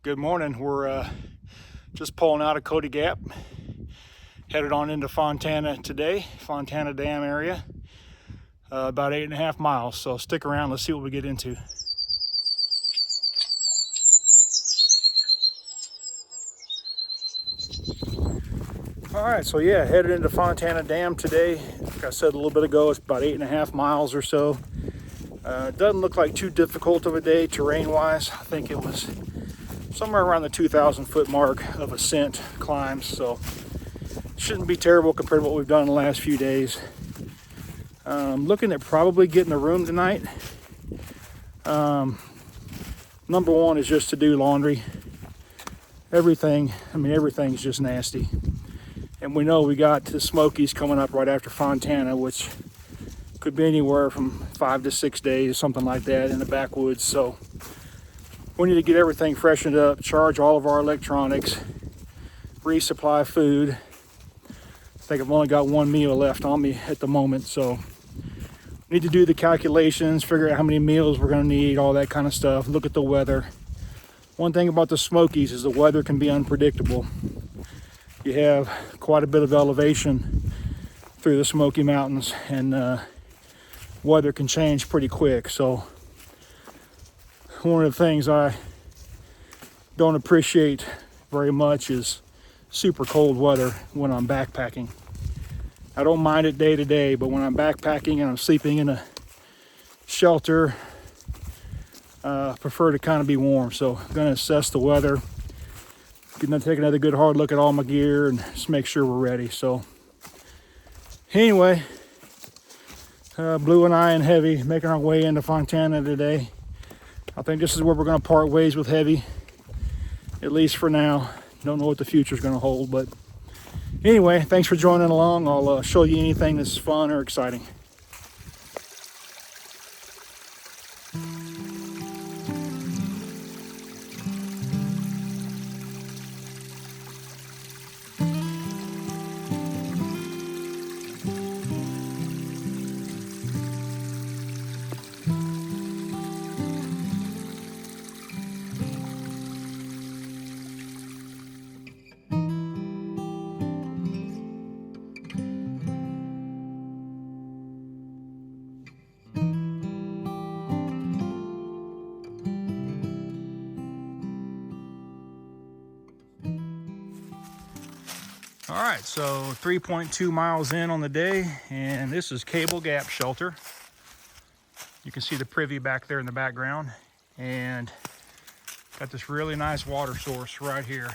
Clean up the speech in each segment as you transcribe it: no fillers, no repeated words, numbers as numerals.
Good morning. We're just pulling out of Cody Gap, headed on into Fontana today, Fontana Dam area, about 8.5 miles. So stick around, let's see what we get into. All right, so yeah, headed into Fontana Dam today. Like I said a little bit ago, it's about 8.5 miles or so. Doesn't look like too difficult of a day terrain-wise. I think it was somewhere around the 2,000 foot mark of ascent climbs, so shouldn't be terrible compared to what we've done in the last few days. Looking at probably getting a room tonight. Number one is just to do laundry. Everything's just nasty. And we know we got the Smokies coming up right after Fontana, which could be anywhere from 5 to 6 days, something like that, in the backwoods. So we need to get everything freshened up, charge all of our electronics, resupply food. I think I've only got one meal left on me at the moment, so need to do the calculations, figure out how many meals we're going to need, all that kind of stuff, look at the weather. One thing about the Smokies is the weather can be unpredictable. You have quite a bit of elevation through the Smoky Mountains, and weather can change pretty quick. So one of the things I don't appreciate very much is super cold weather when I'm backpacking. I don't mind it day to day, but when I'm backpacking and I'm sleeping in a shelter, I prefer to kind of be warm. So I'm going to assess the weather, gonna take another good hard look at all my gear and just make sure we're ready. So anyway, Blue and I and Heavy making our way into Fontana today. I think this is where we're going to part ways with Heavy, at least for now. Don't know what the future is going to hold, but anyway, thanks for joining along. I'll show you anything that's fun or exciting. All right, so 3.2 miles in on the day, and this is Cody Gap shelter. You can see the privy back there in the background, and got this really nice water source right here.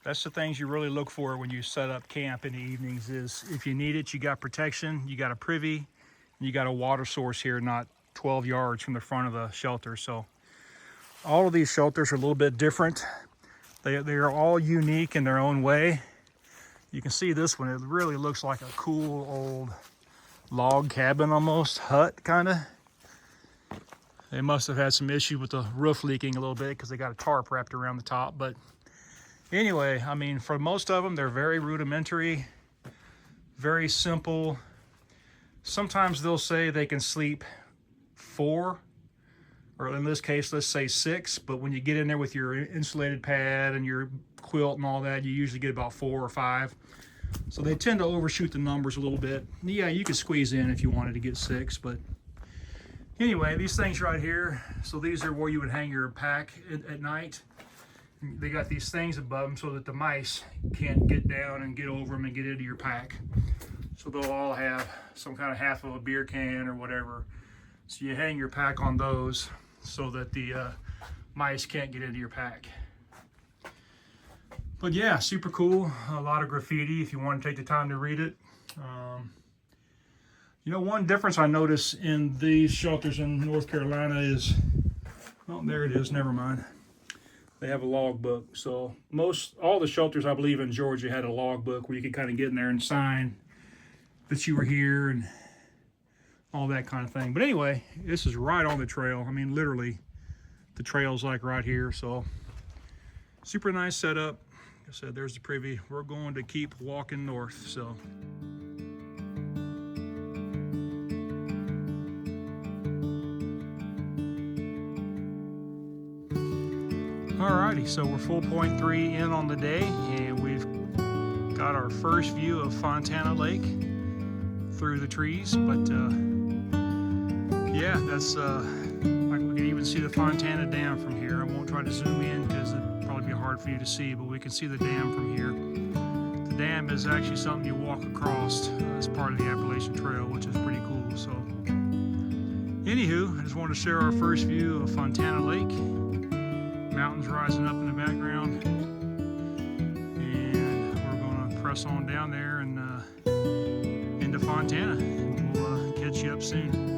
That's the things you really look for when you set up camp in the evenings, is if you need it, you got protection, you got a privy, and you got a water source here, not 12 yards from the front of the shelter. So all of these shelters are a little bit different. They are all unique in their own way. You can see this one, it really looks like a cool old log cabin, almost hut kind of. They must have had some issue with the roof leaking a little bit because they got a tarp wrapped around the top. But anyway, I mean, for most of them, they're very rudimentary, very simple. Sometimes they'll say they can sleep 4, or in this case, let's say 6, but when you get in there with your insulated pad and your quilt and all that, you usually get about 4 or 5. So they tend to overshoot the numbers a little bit. Yeah, you could squeeze in if you wanted to get 6, but anyway, these things right here, so these are where you would hang your pack at night. They got these things above them so that the mice can't get down and get over them and get into your pack. So they'll all have some kind of half of a beer can or whatever. So you hang your pack on those so that the mice can't get into your pack. But yeah, super cool. A lot of graffiti if you want to take the time to read it. You know, one difference I notice in these shelters in North Carolina is, oh, there it is, never mind. They have a log book. So all the shelters I believe in Georgia had a log book where you could kind of get in there and sign that you were here and all that kind of thing. But anyway, this is right on the trail. I mean, literally, the trail's like right here. So super nice setup. Like I said, there's the privy. We're going to keep walking north. So Alrighty, so we're 4.3 in on the day, and we've got our first view of Fontana Lake through the trees. But yeah, that's like we can even see the Fontana Dam from here. I won't try to zoom in because it'd probably be hard for you to see, but we can see the dam from here. The dam is actually something you walk across as part of the Appalachian Trail, which is pretty cool. So anywho, I just wanted to share our first view of Fontana Lake. Mountains rising up in the background, and we're going to press on down there and into Fontana. We'll catch you up soon.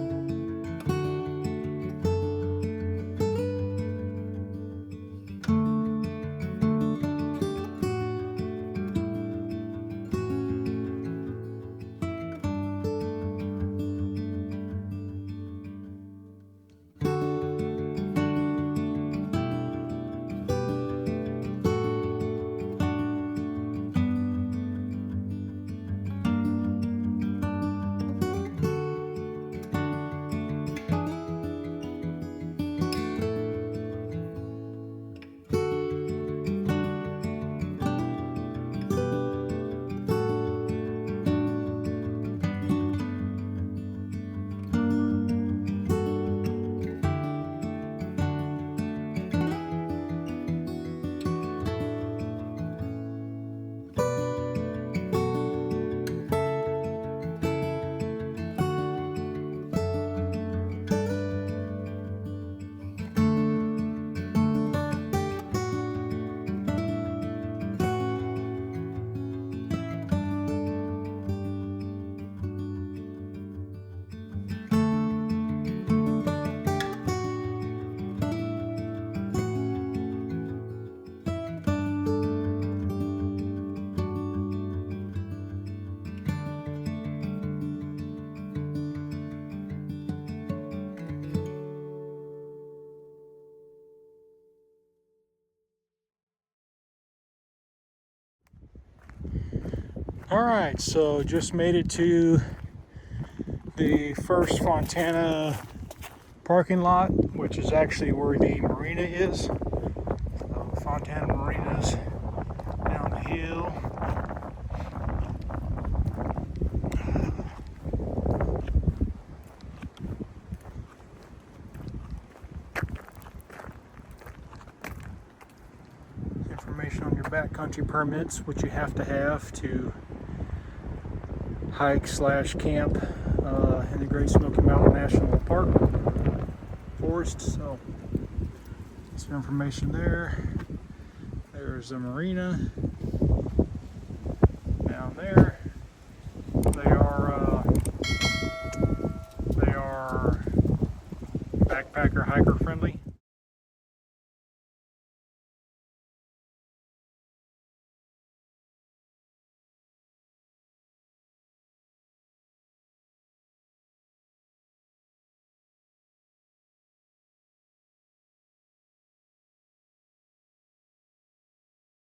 All right, so just made it to the first Fontana parking lot, which is actually where the marina is. So Fontana Marina's down the hill. Information on your backcountry permits, which you have to hike/camp in the Great Smoky Mountain National Park Forest. So some information there. There's the marina.